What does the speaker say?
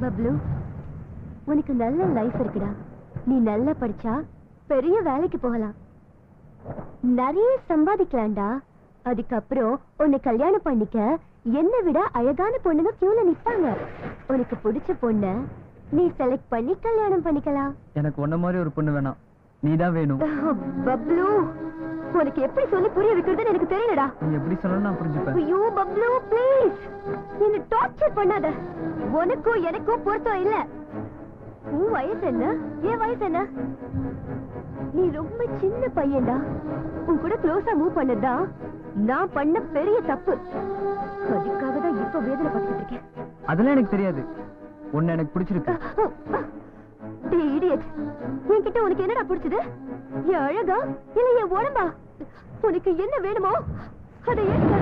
பப்ளு, உனக்கு நல்ல லைஃப் இருக்குடா. நீ நல்லா படிச்சா பெரிய வேலைக்கு போகலாம், நிறைய சம்பாதிக்கலாம்டா. அதுக்கப்புறம் உன்னை கல்யாணம் பண்ணிக்க என்னை விட அழகான பொண்ணுங்க கியூல நிப்பாங்க. உனக்கு பிடிச்ச பொண்ண நீ செலக்ட் பண்ணி கல்யாணம் பண்ணிக்கலாம். எனக்கு உன்ன மாதிரி ஒரு பொண்ணு வேணாம், நீதான் வேணும். பப்ளு, உனக்கு எப்படி சொல்லி புரிய வைக்கிறதுன்னு எனக்கு தெரியலடா. நீ எப்படி சொல்லணும் நான் புரிஞ்சுப்பேன். ஐயோ பப்ளு, ப்ளீஸ் என்ன டார்ச்சர் பண்ணாத. உனக்கும் எனக்கும் பொருத்தம் இல்ல. உன் வயசு என்ன, என் வயசு என்ன? நீ ரொம்ப சின்ன பையன்டா. உன் கூட க்ளோஸா மூவ் பண்ணதா நான் பண்ண பெரிய தப்பு. அதுக்காக தான் இப்ப வேதனை பட்டுட்டு இருக்கேன். அதெல்லாம் எனக்கு தெரியாது. உன்னை எனக்கு பிடிச்சிருக்கு. டேய் இடியட், என்கிட்ட உனக்கு என்னடா பிடிச்சது? என் அழகா இல்ல என் உடம்பா? உனக்கு என்ன வேணுமோ அதை ஏற்க.